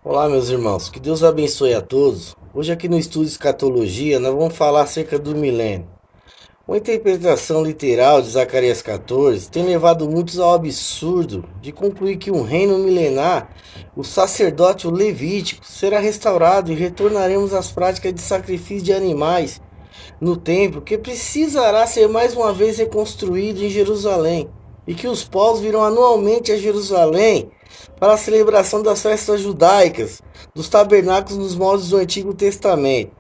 Olá, meus irmãos, que Deus abençoe a todos. Hoje, aqui no Estudo Escatologia, nós vamos falar acerca do milênio. Uma interpretação literal de Zacarias 14 tem levado muitos ao absurdo de concluir que um reino milenar, o sacerdócio levítico, será restaurado e retornaremos às práticas de sacrifício de animais no templo, que precisará ser mais uma vez reconstruído em Jerusalém, e que os povos virão anualmente a Jerusalém para a celebração das festas judaicas, dos tabernáculos nos moldes do Antigo Testamento.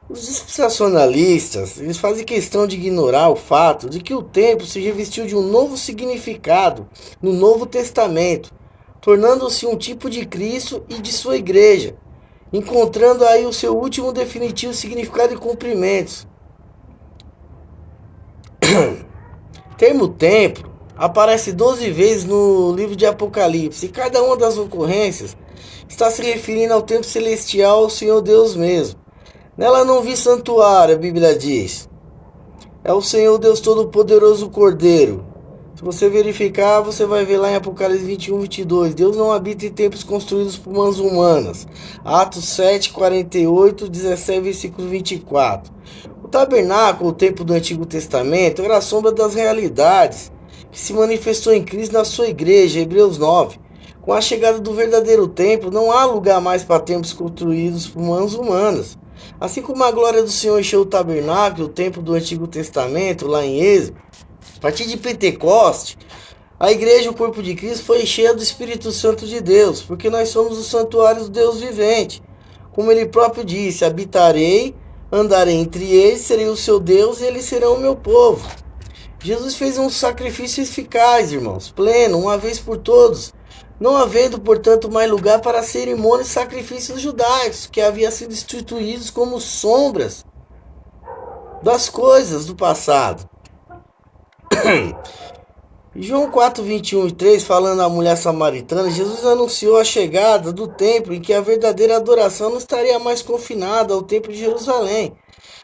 Os dispensacionalistas, eles fazem questão de ignorar o fato de que o templo se revestiu de um novo significado no Novo Testamento, tornando-se um tipo de Cristo e de sua igreja, encontrando aí o seu último definitivo significado e cumprimentos. O termo templo aparece 12 vezes no livro de Apocalipse, e cada uma das ocorrências está se referindo ao templo celestial, ao Senhor Deus mesmo. Nela não vi santuário, a Bíblia diz. É o Senhor Deus Todo-Poderoso Cordeiro. Se você verificar, você vai ver lá em Apocalipse 21, 22. Deus não habita em templos construídos por mãos humanas. Atos 7, 48, 17, versículo 24. O tabernáculo, o templo do Antigo Testamento, era a sombra das realidades que se manifestou em Cristo na sua igreja, Hebreus 9. Com a chegada do verdadeiro templo, não há lugar mais para templos construídos por mãos humanas. Assim como a glória do Senhor encheu o tabernáculo, o templo do Antigo Testamento, lá em Êxodo, a partir de Pentecoste, a igreja, o corpo de Cristo, foi cheia do Espírito Santo de Deus, porque nós somos o santuário do Deus vivente. Como ele próprio disse, habitarei, andarei entre eles, serei o seu Deus e eles serão o meu povo. Jesus fez um sacrifício eficaz, irmãos, pleno, uma vez por todos, não havendo, portanto, mais lugar para cerimônias e sacrifícios judaicos, que haviam sido instituídos como sombras das coisas do passado. João 4, 21 e 3, falando à mulher samaritana, Jesus anunciou a chegada do templo em que a verdadeira adoração não estaria mais confinada ao templo de Jerusalém,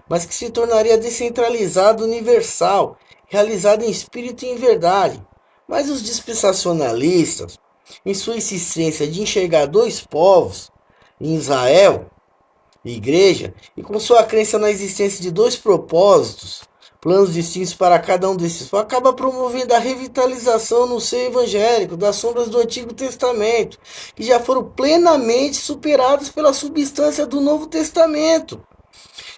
mas que se tornaria descentralizada, universal, realizada em espírito e em verdade. Mas os dispensacionalistas, em sua insistência de enxergar dois povos, em Israel e igreja, e com sua crença na existência de dois propósitos, planos distintos para cada um desses povos, acaba promovendo a revitalização no seio evangélico das sombras do Antigo Testamento, que já foram plenamente superadas pela substância do Novo Testamento.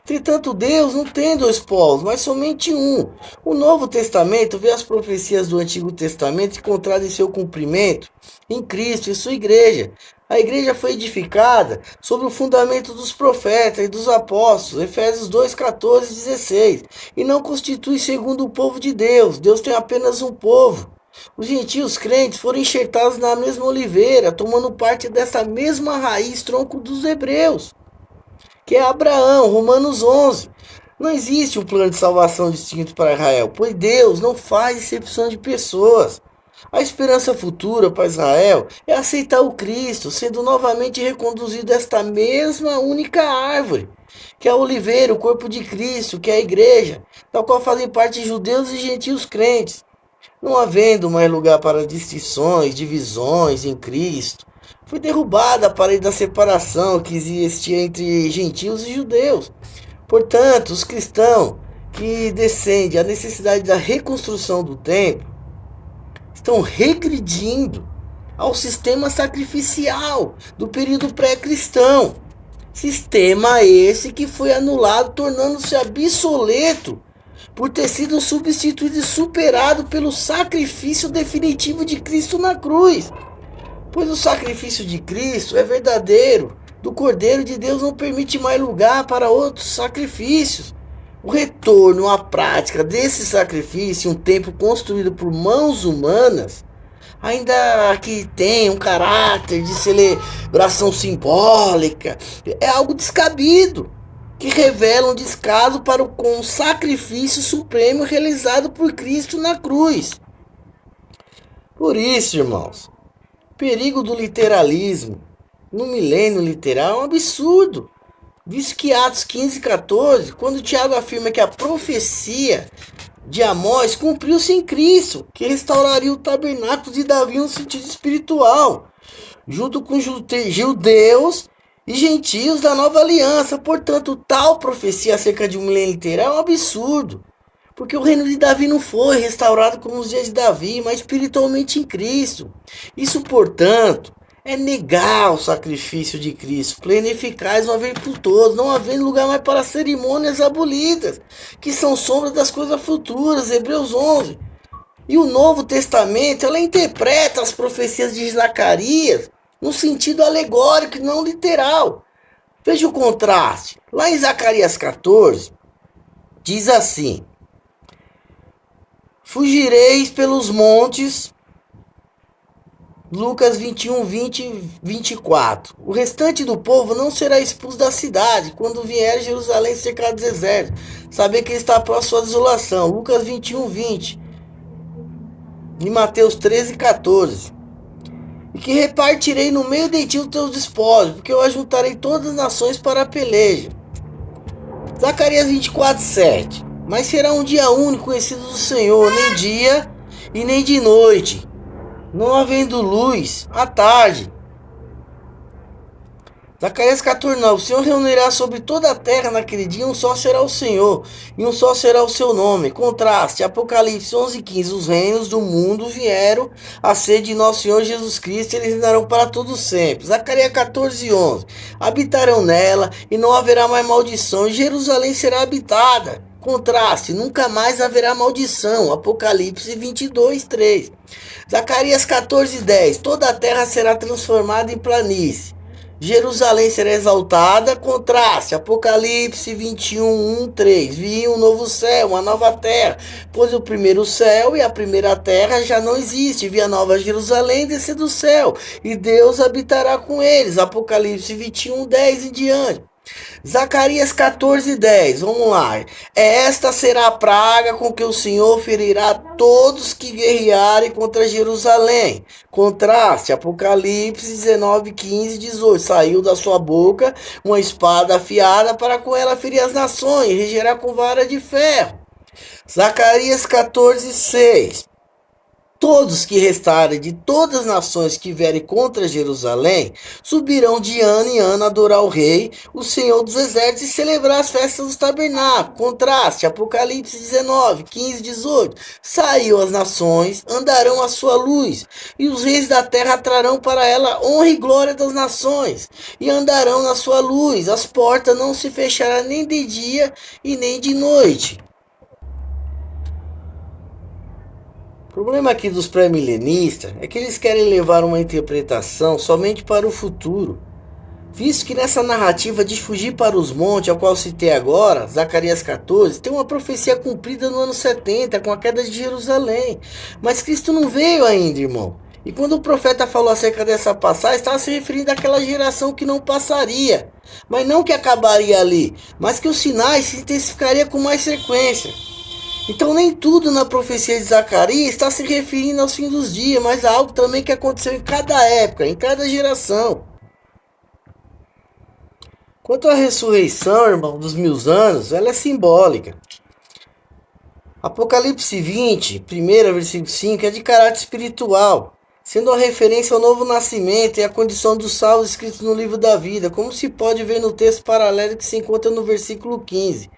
Entretanto, Deus não tem dois povos, mas somente um. O Novo Testamento vê as profecias do Antigo Testamento encontradas em seu cumprimento em Cristo e sua igreja. A igreja foi edificada sobre o fundamento dos profetas e dos apóstolos, Efésios 2, 14 e 16, e não constitui segundo o povo de Deus. Deus tem apenas um povo. Os gentios crentes foram enxertados na mesma oliveira, tomando parte dessa mesma raiz, tronco dos hebreus, que é Abraão, Romanos 11. Não existe um plano de salvação distinto para Israel, pois Deus não faz exceção de pessoas. A esperança futura para Israel é aceitar o Cristo, sendo novamente reconduzido a esta mesma única árvore, que é a oliveira, o corpo de Cristo, que é a igreja, da qual fazem parte judeus e gentios crentes. Não havendo mais lugar para distinções, divisões em Cristo, foi derrubada a parede da separação que existia entre gentios e judeus. Portanto, os cristãos que defendem a necessidade da reconstrução do templo estão regredindo ao sistema sacrificial do período pré-cristão. Sistema esse que foi anulado, tornando-se obsoleto por ter sido substituído e superado pelo sacrifício definitivo de Cristo na cruz. Pois o sacrifício de Cristo é verdadeiro, do Cordeiro de Deus não permite mais lugar para outros sacrifícios. O retorno à prática desse sacrifício, um templo construído por mãos humanas, ainda que tenha um caráter de celebração simbólica, é algo descabido, que revela um descaso para com o sacrifício supremo realizado por Cristo na cruz. Por isso, irmãos, o perigo do literalismo no milênio literal é um absurdo. Visto que Atos 15, 14, quando Tiago afirma que a profecia de Amós cumpriu-se em Cristo, que restauraria o tabernáculo de Davi no sentido espiritual, junto com judeus e gentios da nova aliança. Portanto, tal profecia acerca de um milênio inteiro é um absurdo, porque o reino de Davi não foi restaurado como nos dias de Davi, mas espiritualmente em Cristo. Isso, portanto, é negar o sacrifício de Cristo, pleno e eficaz uma vez por todos, não havendo lugar mais para cerimônias abolidas, que são sombras das coisas futuras, Hebreus 11. E o Novo Testamento, ela interpreta as profecias de Zacarias no sentido alegórico e não literal. Veja o contraste. Lá em Zacarias 14, diz assim: fugireis pelos montes, Lucas 21, 20 e 24. O restante do povo não será expulso da cidade quando vier Jerusalém cercado dos exércitos. Saber que ele está próximo à desolação. Lucas 21, 20. E Mateus 13, 14. E que repartirei no meio de ti os teus despojos, porque eu ajuntarei todas as nações para a peleja. Zacarias 24, 7. Mas será um dia único conhecido do Senhor, nem dia e nem de noite, não havendo luz à tarde. Zacarias 14, 9. O Senhor reunirá sobre toda a terra naquele dia, um só será o Senhor, e um só será o seu nome. Contraste, Apocalipse 11, 15. Os reinos do mundo vieram a ser de nosso Senhor Jesus Cristo, e eles reinarão para todo sempre. Zacarias 14, 11. Habitarão nela, e não haverá mais maldição, e Jerusalém será habitada. Contraste, nunca mais haverá maldição. Apocalipse 22, 3. Zacarias 14, 10. Toda a terra será transformada em planície. Jerusalém será exaltada. Contraste, Apocalipse 21, 1, 3. Vi um novo céu, uma nova terra, pois o primeiro céu e a primeira terra já não existe. Vi a nova Jerusalém descer do céu, e Deus habitará com eles. Apocalipse 21, 10 e diante. Zacarias 14, 10. Vamos lá. Esta será a praga com que o Senhor ferirá todos que guerrearem contra Jerusalém. Contraste, Apocalipse 19, 15 e 18. Saiu da sua boca uma espada afiada para com ela ferir as nações, e regerá com vara de ferro. Zacarias 14, 6. Todos que restarem de todas as nações que vierem contra Jerusalém subirão de ano em ano a adorar o Rei, o Senhor dos Exércitos, e celebrar as festas dos tabernáculos. Contraste, Apocalipse 19, 15, 18. Saiu as nações, andarão à sua luz, e os reis da terra trarão para ela honra e glória das nações, e andarão na sua luz. As portas não se fecharão nem de dia e nem de noite. O problema aqui dos pré-milenistas é que eles querem levar uma interpretação somente para o futuro, visto que nessa narrativa de fugir para os montes, ao qual citei agora, Zacarias 14, tem uma profecia cumprida no ano 70, com a queda de Jerusalém. Mas Cristo não veio ainda, irmão. E quando o profeta falou acerca dessa passagem, estava se referindo àquela geração que não passaria, mas não que acabaria ali, mas que os sinais se intensificariam com mais frequência. Então nem tudo na profecia de Zacarias está se referindo aos fins dos dias, mas a algo também que aconteceu em cada época, em cada geração. Quanto à ressurreição, irmão, dos 1000 anos, ela é simbólica. Apocalipse 20, 1 versículo 5, é de caráter espiritual, sendo a referência ao novo nascimento e à condição dos salvos escritos no livro da vida, como se pode ver no texto paralelo que se encontra no versículo 15.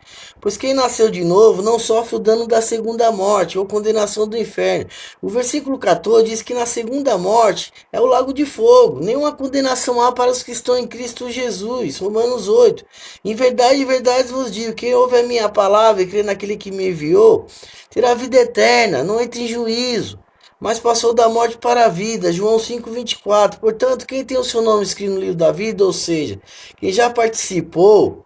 Pois quem nasceu de novo não sofre o dano da segunda morte ou condenação do inferno. O versículo 14 diz que na segunda morte é o lago de fogo. Nenhuma condenação há para os que estão em Cristo Jesus. Romanos 8. Em verdade vos digo, quem ouve a minha palavra e crê naquele que me enviou, terá vida eterna, não entra em juízo, mas passou da morte para a vida. João 5, 24. Portanto, quem tem o seu nome escrito no livro da vida, ou seja, quem já participou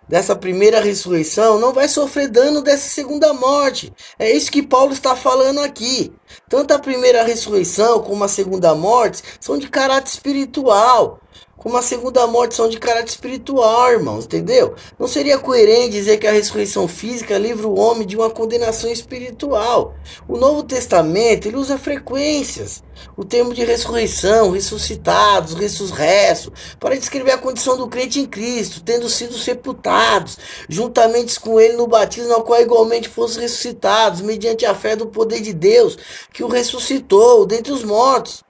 dessa primeira ressurreição, não vai sofrer dano dessa segunda morte. É isso que Paulo está falando aqui. Tanto a primeira ressurreição como a segunda morte são de caráter espiritual. como a segunda morte são de caráter espiritual, irmãos, entendeu? Não seria coerente dizer que a ressurreição física livra o homem de uma condenação espiritual. O Novo Testamento, ele usa frequências, o termo de ressurreição, ressuscitados, ressurresso, para descrever a condição do crente em Cristo, tendo sido sepultados, juntamente com ele no batismo, ao qual igualmente fossem ressuscitados, mediante a fé do poder de Deus, que o ressuscitou dentre os mortos.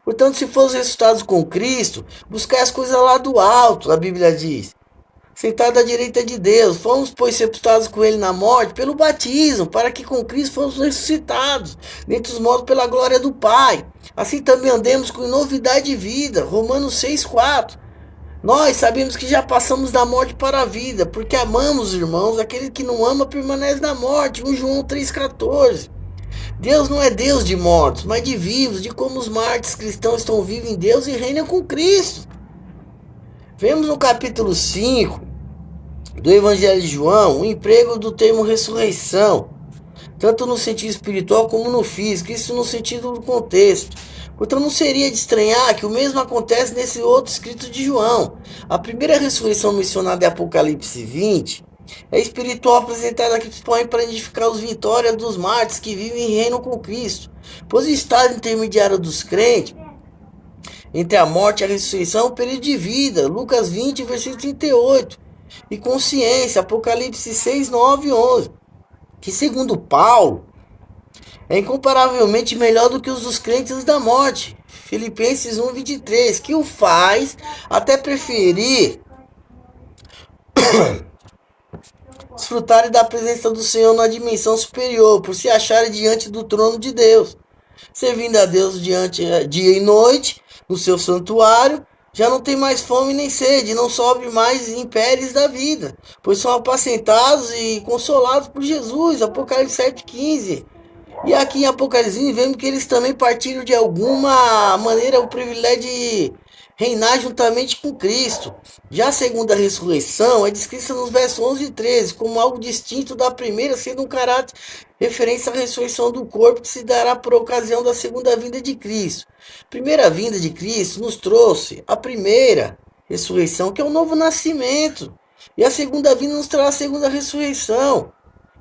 Portanto, se fomos ressuscitados com Cristo, buscai as coisas lá do alto, a Bíblia diz. Sentado à direita de Deus, fomos, pois, sepultados com ele na morte pelo batismo, para que com Cristo fomos ressuscitados, dentre os mortos pela glória do Pai. Assim também andemos com novidade de vida. Romanos 6,4. Nós sabemos que já passamos da morte para a vida, porque amamos, irmãos, aquele que não ama permanece na morte. 1 João 3,14. Deus não é Deus de mortos, mas de vivos, de como os mártires cristãos estão vivos em Deus e reinam com Cristo. Vemos no capítulo 5 do Evangelho de João o emprego do termo ressurreição, tanto no sentido espiritual como no físico, isso no sentido do contexto. Portanto, não seria de estranhar que o mesmo acontece nesse outro escrito de João. A primeira ressurreição mencionada em Apocalipse 20 é espiritual, apresentada aqui principalmente para identificar os vitórias dos mártires que vivem e reinam com Cristo, pois o estado intermediário dos crentes entre a morte e a ressurreição é um período de vida, Lucas 20, versículo 38, e consciência, Apocalipse 6, 9 e 11, que segundo Paulo, é incomparavelmente melhor do que os dos crentes da morte, Filipenses 1, 23, que o faz até preferir desfrutarem da presença do Senhor na dimensão superior, por se acharem diante do trono de Deus, servindo a Deus dia e noite, no seu santuário, já não tem mais fome nem sede, não sobe mais impérios da vida, pois são apacentados e consolados por Jesus, Apocalipse 7,15. E aqui em Apocalipse vemos que eles também partiram de alguma maneira o privilégio de reinar juntamente com Cristo. Já a segunda ressurreição é descrita nos versos 11 e 13 como algo distinto da primeira, sendo um caráter referência à ressurreição do corpo que se dará por ocasião da segunda vinda de Cristo. A primeira vinda de Cristo nos trouxe a primeira ressurreição, que é o novo nascimento. E a segunda vinda nos traz a segunda ressurreição,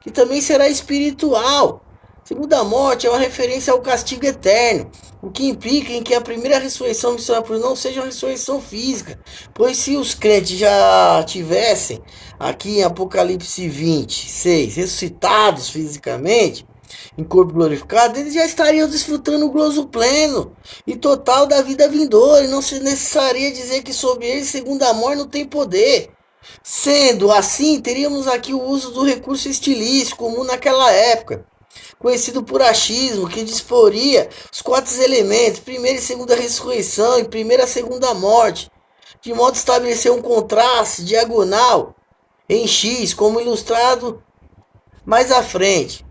que também será espiritual. Segunda morte é uma referência ao castigo eterno, o que implica em que a primeira ressurreição mencionada por não seja uma ressurreição física, pois se os crentes já tivessem, aqui em Apocalipse 26, ressuscitados fisicamente, em corpo glorificado, eles já estariam desfrutando o gozo pleno e total da vida vindoura, e não se necessaria dizer que sobre eles, segunda a morte, não tem poder. Sendo assim, teríamos aqui o uso do recurso estilístico comum naquela época, conhecido por achismo, que disporia os 4 elementos, primeira e segunda ressurreição e primeira e segunda morte, de modo a estabelecer um contraste diagonal em X, como ilustrado mais à frente.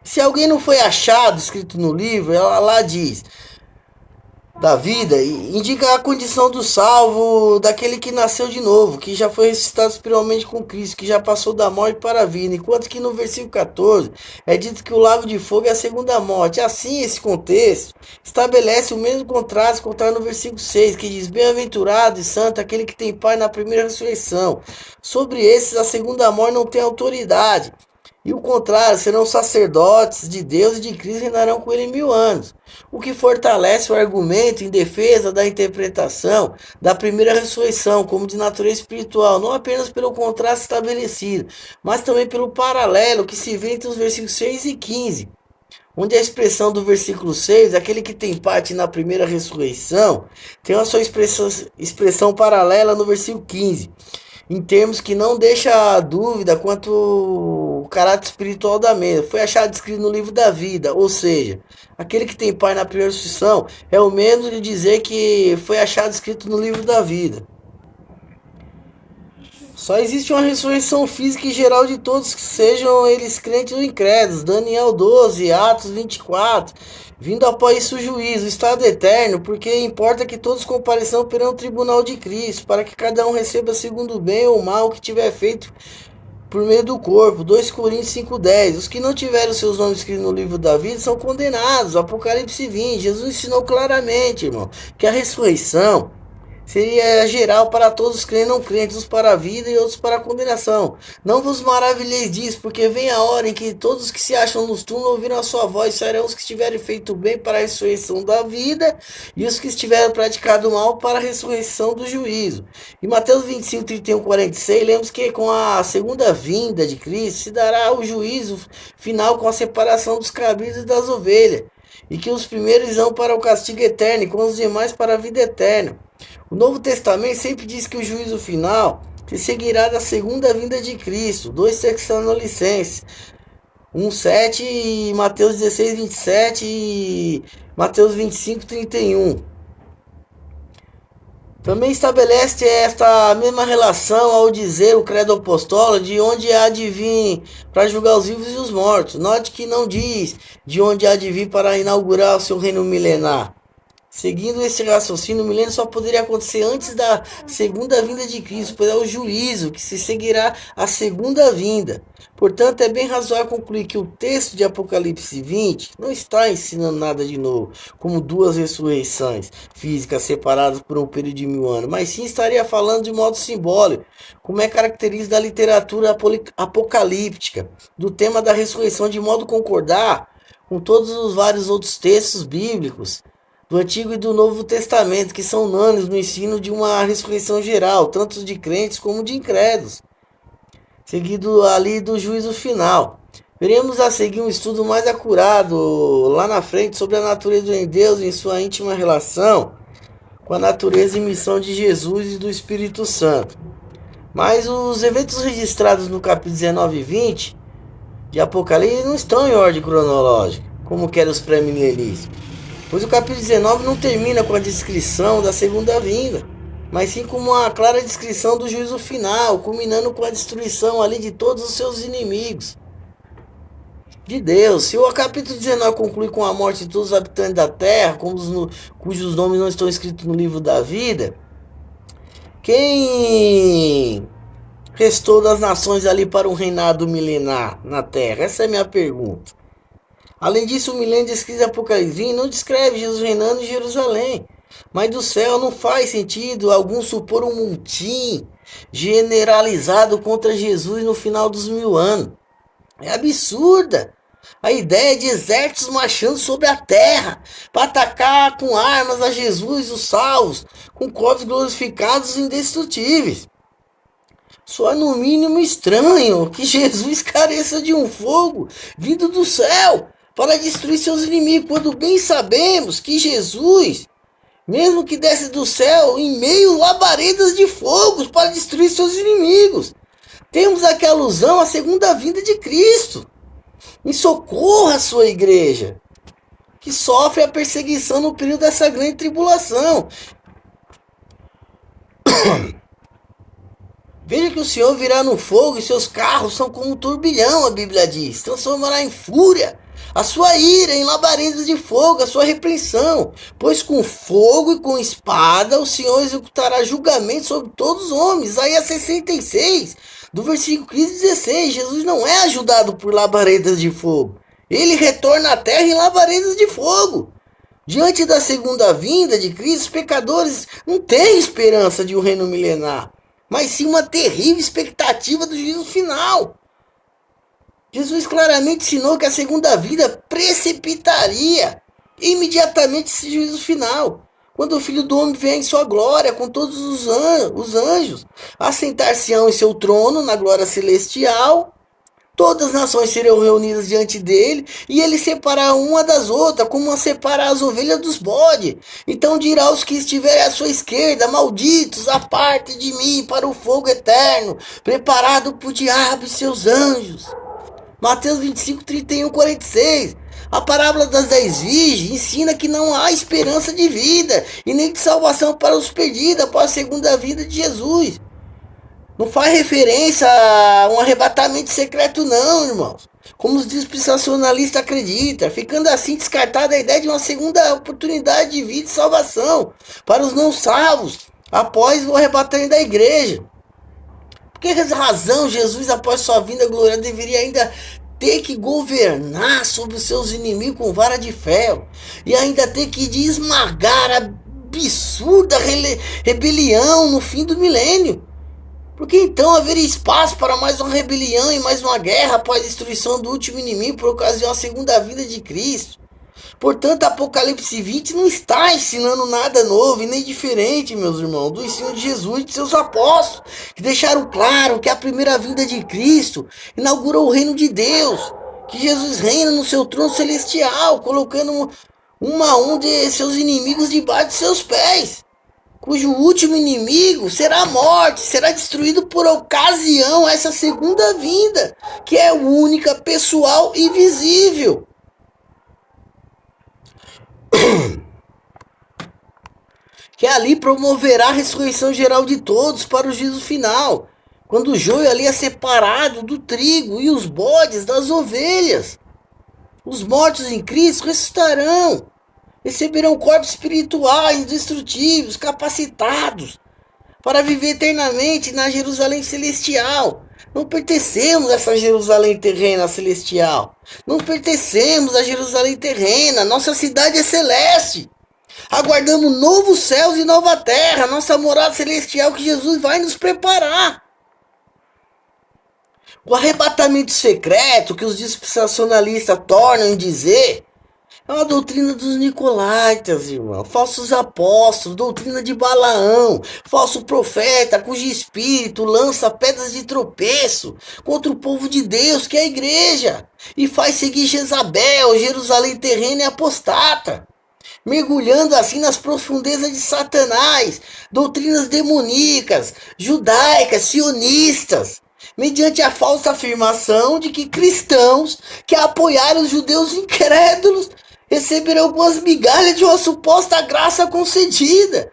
Se alguém não foi achado, escrito no livro, ela lá diz, da vida, indica a condição do salvo, daquele que nasceu de novo, que já foi ressuscitado espiritualmente com Cristo, que já passou da morte para a vida, enquanto que no versículo 14 é dito que o lago de fogo é a segunda morte. Assim, esse contexto estabelece o mesmo contraste contado no versículo 6, que diz, bem-aventurado e santo aquele que tem pai na primeira ressurreição. Sobre esses, a segunda morte não tem autoridade. E o contrário, serão sacerdotes de Deus e de Cristo e reinarão com ele 1000 anos. O que fortalece o argumento em defesa da interpretação da primeira ressurreição como de natureza espiritual, não apenas pelo contraste estabelecido, mas também pelo paralelo que se vê entre os versículos 6 e 15, onde a expressão do versículo 6, aquele que tem parte na primeira ressurreição, tem a sua expressão paralela no versículo 15, em termos que não deixa dúvida quanto o caráter espiritual da mesa. Foi achado escrito no livro da vida, ou seja, aquele que tem pai na primeira ressurreição é o mesmo de dizer que foi achado escrito no livro da vida. Só existe uma ressurreição física e geral de todos, que sejam eles crentes ou incrédulos. Daniel 12, Atos 24. Vindo após isso o juízo, o estado eterno, porque importa que todos compareçam perante o tribunal de Cristo, para que cada um receba segundo o bem ou o mal que tiver feito por meio do corpo. 2 Coríntios 5,10. Os que não tiveram seus nomes escritos no livro da vida são condenados. Apocalipse 20. Jesus ensinou claramente, irmão, que a ressurreição seria geral para todos os crentes e não crentes, uns para a vida e outros para a condenação. Não vos maravilheis disso, porque vem a hora em que todos os que se acham nos túmulos ouviram a sua voz, serão os que estiverem feito bem para a ressurreição da vida, e os que estiverem praticado mal para a ressurreição do juízo. Em Mateus 25, 31, 46, lemos que com a segunda vinda de Cristo se dará o juízo final com a separação dos cabritos e das ovelhas, e que os primeiros vão para o castigo eterno e com os demais para a vida eterna. O Novo Testamento sempre diz que o juízo final se seguirá da segunda vinda de Cristo. 2 Tessalonicenses 1,7 e Mateus 16, 27 e Mateus 25, 31. Também estabelece esta mesma relação ao dizer o credo apostólico de onde há de vir para julgar os vivos e os mortos. Note que não diz de onde há de vir para inaugurar o seu reino milenar. Seguindo esse raciocínio, o milênio só poderia acontecer antes da segunda vinda de Cristo, pois é o juízo que se seguirá à segunda vinda. Portanto, é bem razoável concluir que o texto de Apocalipse 20 não está ensinando nada de novo, como duas ressurreições físicas separadas por um período de 1000 anos, mas sim estaria falando de modo simbólico, como é característica da literatura apocalíptica, do tema da ressurreição, de modo a concordar com todos os vários outros textos bíblicos do Antigo e do Novo Testamento, que são unânimes no ensino de uma ressurreição geral, tanto de crentes como de incrédulos, seguido ali do juízo final. Veremos a seguir um estudo mais acurado lá na frente sobre a natureza de Deus em sua íntima relação com a natureza e missão de Jesus e do Espírito Santo. Mas os eventos registrados no capítulo 19 e 20 de Apocalipse não estão em ordem cronológica, como querem os pré-milenistas. Pois o capítulo 19 não termina com a descrição da segunda vinda, mas sim com uma clara descrição do juízo final, culminando com a destruição ali de todos os seus inimigos de Deus. Se o capítulo 19 conclui com a morte de todos os habitantes da terra, cujos nomes não estão escritos no livro da vida, quem restou das nações ali para um reinado milenar na terra? Essa é a minha pergunta. Além disso, o milênio descrito em Apocalipse não descreve Jesus reinando em Jerusalém. Mas do céu não faz sentido algum supor um montim generalizado contra Jesus no final dos 1000 anos. É absurda a ideia de exércitos marchando sobre a terra para atacar com armas a Jesus e os salvos, com corpos glorificados e indestrutíveis. Só é no mínimo estranho que Jesus careça de um fogo vindo do céu para destruir seus inimigos, quando bem sabemos que Jesus, mesmo que desce do céu em meio a labaredas de fogo para destruir seus inimigos. Temos aqui a alusão à segunda vinda de Cristo, em socorro à sua igreja, que sofre a perseguição no período dessa grande tribulação. Veja que o Senhor virá no fogo e seus carros são como um turbilhão, a Bíblia diz. Transformará em fúria a sua ira, em labaredas de fogo, a sua repreensão. Pois com fogo e com espada o Senhor executará julgamento sobre todos os homens. Isaías 66, do versículo 15 e 16. Jesus não é ajudado por labaredas de fogo. Ele retorna à terra em labaredas de fogo. Diante da segunda vinda de Cristo, os pecadores não têm esperança de um reino milenar, mas sim uma terrível expectativa do juízo final. Jesus claramente ensinou que a segunda vinda precipitaria imediatamente esse juízo final, quando o Filho do Homem vier em sua glória com todos os anjos, assentar-se-ão em seu trono na glória celestial. Todas as nações serão reunidas diante dele, e ele separará uma das outras, como separa as ovelhas dos bodes. Então dirá aos que estiverem à sua esquerda: malditos, aparte de mim para o fogo eterno, preparado por diabo e seus anjos. Mateus 25, 31, 46. A parábola das 10 virgens ensina que não há esperança de vida e nem de salvação para os perdidos após a segunda vinda de Jesus. Não faz referência a um arrebatamento secreto não, irmãos, como os dispensacionalistas acreditam, ficando assim descartada a ideia de uma segunda oportunidade de vida e salvação para os não salvos após o arrebatamento da igreja. Por que razão Jesus, após sua vinda gloriosa, deveria ainda ter que governar sobre os seus inimigos com vara de ferro e ainda ter que esmagar a absurda rebelião no fim do milênio? Porque então haveria espaço para mais uma rebelião e mais uma guerra após a destruição do último inimigo por ocasião da segunda vinda de Cristo. Portanto, Apocalipse 20 não está ensinando nada novo e nem diferente, meus irmãos, do ensino de Jesus e de seus apóstolos, que deixaram claro que a primeira vinda de Cristo inaugurou o reino de Deus, que Jesus reina no seu trono celestial, colocando um a um de seus inimigos debaixo de seus pés, cujo último inimigo será a morte, será destruído por ocasião dessa segunda vinda, que é única, pessoal e visível. Que ali promoverá a ressurreição geral de todos para o juízo final, quando o joio ali é separado do trigo e os bodes das ovelhas. Os mortos em Cristo ressuscitarão, receberão corpos espirituais indestrutíveis, capacitados para viver eternamente na Jerusalém celestial. Não pertencemos a essa Jerusalém terrena celestial. Não pertencemos a Jerusalém terrena. Nossa cidade é celeste. Aguardamos novos céus e nova terra, nossa morada celestial que Jesus vai nos preparar. O arrebatamento secreto que os dispensacionalistas tornam em dizer é uma doutrina dos nicolaítas, irmão. Falsos apóstolos, doutrina de Balaão, falso profeta, cujo espírito lança pedras de tropeço contra o povo de Deus, que é a igreja, e faz seguir Jezabel, Jerusalém terrena e apostata, mergulhando assim nas profundezas de Satanás, doutrinas demoníacas, judaicas, sionistas, mediante a falsa afirmação de que cristãos que apoiaram os judeus incrédulos receberão algumas migalhas de uma suposta graça concedida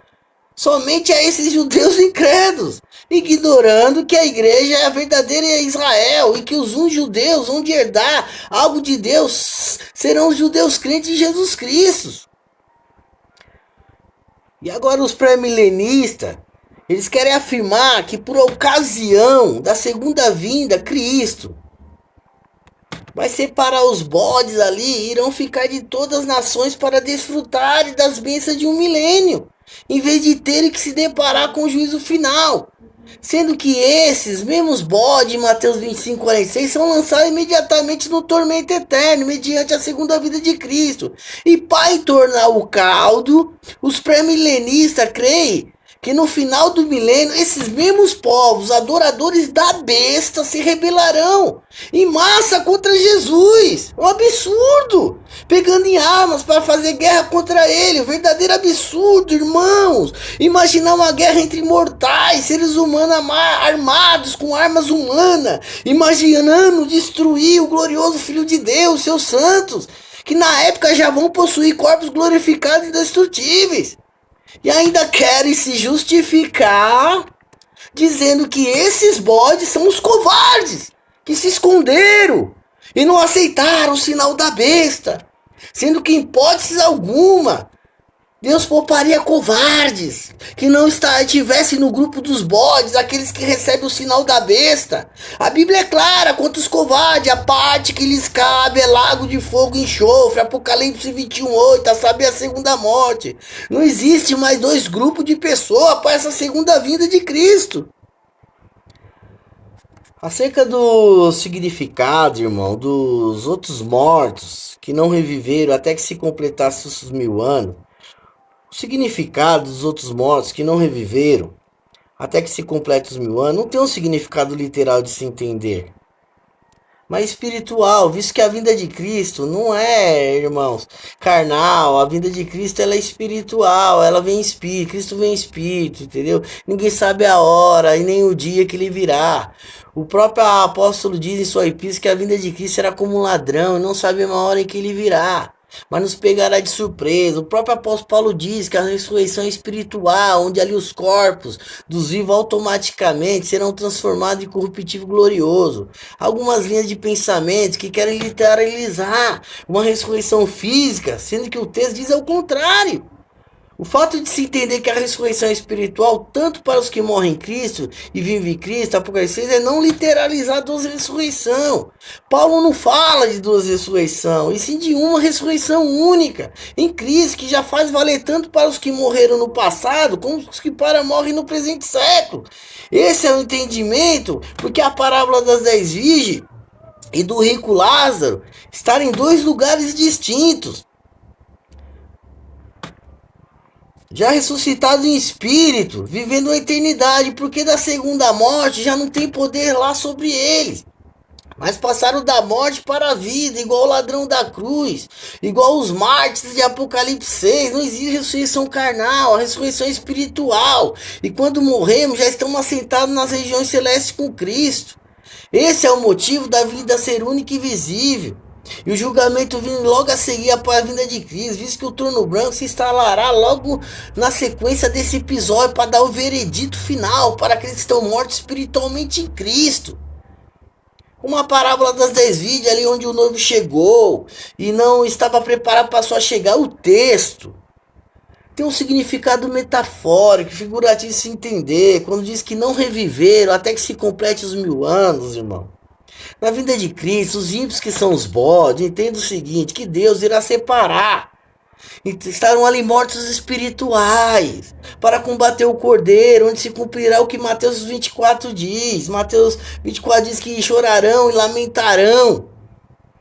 somente a esses judeus incrédulos, ignorando que a igreja é a verdadeira Israel e que os judeus vão herdar algo de Deus serão os judeus crentes em Jesus Cristo. E agora os pré-milenistas, eles querem afirmar que por ocasião da segunda vinda, Cristo vai separar os bodes ali e irão ficar de todas as nações para desfrutarem das bênçãos de um milênio, em vez de terem que se deparar com o juízo final. Sendo que esses mesmos bodes, em Mateus 25:46, são lançados imediatamente no tormento eterno, mediante a segunda vinda de Cristo. E para entornar o caldo, os pré-milenistas creem que no final do milênio, esses mesmos povos, adoradores da besta, se rebelarão em massa contra Jesus. Um absurdo! Pegando em armas para fazer guerra contra ele. Um verdadeiro absurdo, irmãos. Imaginar uma guerra entre mortais, seres humanos armados com armas humanas, imaginando destruir o glorioso Filho de Deus, seus santos, que na época já vão possuir corpos glorificados e indestrutíveis. E ainda querem se justificar dizendo que esses bodes são os covardes que se esconderam e não aceitaram o sinal da besta. Sendo que em hipótese alguma Deus pouparia covardes que não estivessem no grupo dos bodes, aqueles que recebem o sinal da besta. A Bíblia é clara quanto os covardes, a parte que lhes cabe é lago de fogo e enxofre, Apocalipse 21:8, a saber, a segunda morte. Não existe mais dois grupos de pessoas após essa segunda vinda de Cristo. Acerca do significado, irmão, dos outros mortos que não reviveram até que se completasse os 1000 anos, o significado dos outros mortos que não reviveram até que se complete os 1000 anos não tem um significado literal de se entender, mas espiritual, visto que a vinda de Cristo não é, irmãos, carnal. A vinda de Cristo ela é espiritual, ela vem em espírito, Cristo vem em espírito, entendeu? Ninguém sabe a hora e nem o dia que ele virá. O próprio apóstolo diz em sua epístola que a vinda de Cristo será como um ladrão e não sabe a hora em que ele virá, mas nos pegará de surpresa. O próprio apóstolo Paulo diz que a ressurreição é espiritual, onde ali os corpos dos vivos automaticamente serão transformados em corruptível glorioso. Algumas linhas de pensamento que querem literalizar uma ressurreição física, sendo que o texto diz ao contrário. O fato de se entender que a ressurreição é espiritual, tanto para os que morrem em Cristo e vivem em Cristo, Apocalipse 6, é não literalizar duas ressurreições. Paulo não fala de duas ressurreições, e sim de uma ressurreição única, em Cristo, que já faz valer tanto para os que morreram no passado, como os que morrem no presente século. Esse é o entendimento, porque a parábola das 10 virgens e do rico Lázaro estão em dois lugares distintos. Já ressuscitados em espírito, vivendo a eternidade, porque da segunda morte já não tem poder lá sobre eles. Mas passaram da morte para a vida, igual o ladrão da cruz, igual os mártires de Apocalipse 6. Não existe ressurreição carnal, a ressurreição é espiritual. E quando morremos, já estamos assentados nas regiões celestes com Cristo. Esse é o motivo da vida ser única e visível. E o julgamento vindo logo a seguir após a vinda de Cristo, visto que o trono branco se instalará logo na sequência desse episódio para dar o veredito final para aqueles que estão mortos espiritualmente em Cristo. Uma parábola das 10 virgens, ali onde o noivo chegou e não estava preparado para sua chegada. O texto tem um significado metafórico, figurativo de se entender, quando diz que não reviveram até que se complete os 1000 anos, irmão. Na vinda de Cristo, os ímpios que são os bodes, entendam o seguinte, que Deus irá separar. Estarão ali mortos espirituais, para combater o Cordeiro, onde se cumprirá o que Mateus 24 diz. Mateus 24 diz que chorarão e lamentarão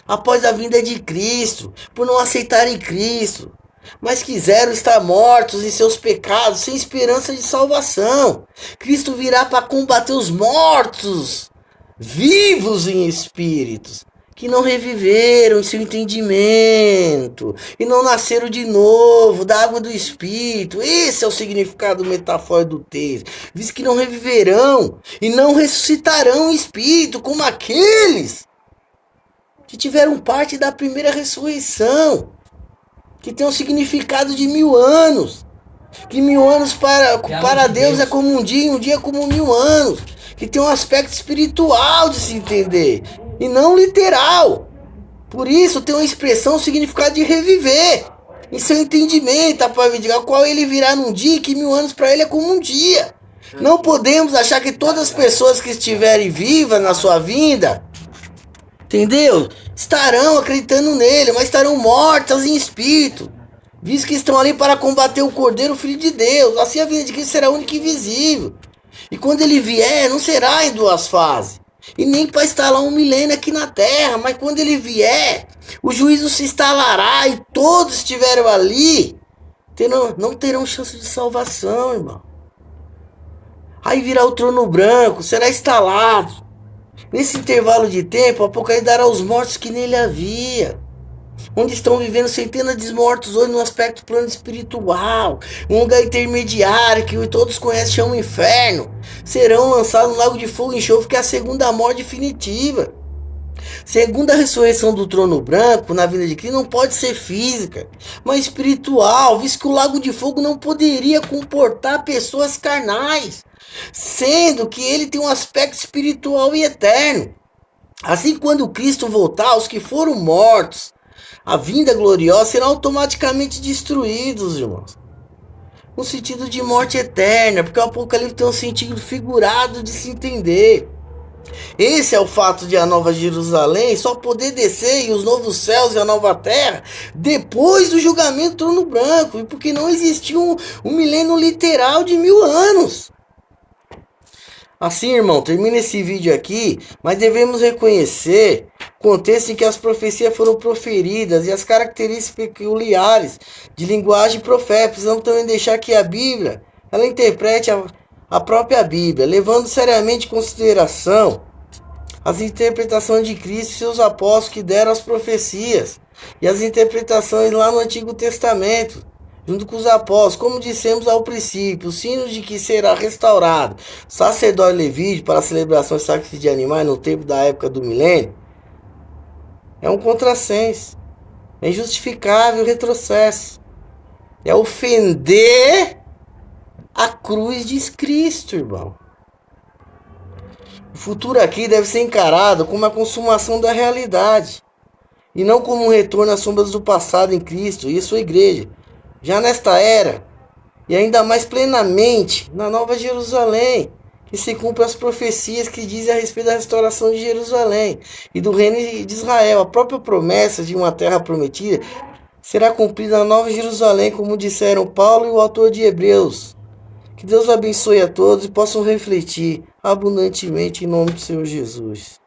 após a vinda de Cristo, por não aceitarem Cristo, mas quiseram estar mortos em seus pecados, sem esperança de salvação. Cristo virá para combater os mortos vivos em espíritos, que não reviveram em seu entendimento e não nasceram de novo da água do Espírito. Esse é o significado metafórico do texto. Diz que não reviverão e não ressuscitarão em espírito, como aqueles que tiveram parte da primeira ressurreição, que tem um significado de 1000 anos. Que 1000 anos para Deus é como um dia como 1000 anos. Que tem um aspecto espiritual de se entender, e não literal. Por isso tem uma expressão, um significado de reviver, em seu entendimento, a qual ele virá num dia, que 1000 anos para ele é como um dia. Não podemos achar que todas as pessoas que estiverem vivas na sua vinda, entendeu? Estarão acreditando nele, mas estarão mortas em espírito, visto que estão ali para combater o Cordeiro, o Filho de Deus. Assim a vinda de Cristo será única e visível. E quando ele vier, não será em duas fases, e nem para instalar um milênio aqui na terra, mas quando ele vier, o juízo se instalará e todos estiveram ali não terão chance de salvação, irmão. Aí virá o trono branco, será instalado. Nesse intervalo de tempo, o Apocalipse dará aos mortos que nele havia, onde estão vivendo centenas de mortos hoje no aspecto plano espiritual, um lugar intermediário que todos conhecem, chamam inferno, serão lançados no lago de fogo e enxofre, que é a segunda morte definitiva. Segundo a ressurreição do trono branco, na vinda de Cristo, não pode ser física, mas espiritual, visto que o lago de fogo não poderia comportar pessoas carnais, sendo que ele tem um aspecto espiritual e eterno. Assim, quando Cristo voltar, os que foram mortos, a vinda gloriosa, serão automaticamente destruídos, irmãos. No sentido de morte eterna, porque o Apocalipse tem um sentido figurado de se entender. Esse é o fato de a Nova Jerusalém só poder descer, e os novos céus e a nova terra, depois do julgamento do trono branco, e porque não existiu um milênio literal de 1000 anos. Assim, irmão, termina esse vídeo aqui, mas devemos reconhecer o contexto em que as profecias foram proferidas e as características peculiares de linguagem profética. Precisamos também deixar que a Bíblia, ela interprete a própria Bíblia, levando seriamente em consideração as interpretações de Cristo e seus apóstolos que deram as profecias, e as interpretações lá no Antigo Testamento, junto com os apóstolos, como dissemos ao princípio, o sino de que será restaurado sacerdote levítico para a celebração de sacrifício de animais no tempo da época do milênio, é um contrassenso, é injustificável retrocesso, é ofender a cruz de Cristo, irmão. O futuro aqui deve ser encarado como a consumação da realidade, e não como um retorno às sombras do passado em Cristo e sua igreja. Já nesta era, e ainda mais plenamente na Nova Jerusalém, que se cumpram as profecias que dizem a respeito da restauração de Jerusalém e do reino de Israel. A própria promessa de uma terra prometida será cumprida na Nova Jerusalém, como disseram Paulo e o autor de Hebreus. Que Deus abençoe a todos e possam refletir abundantemente em nome do Senhor Jesus.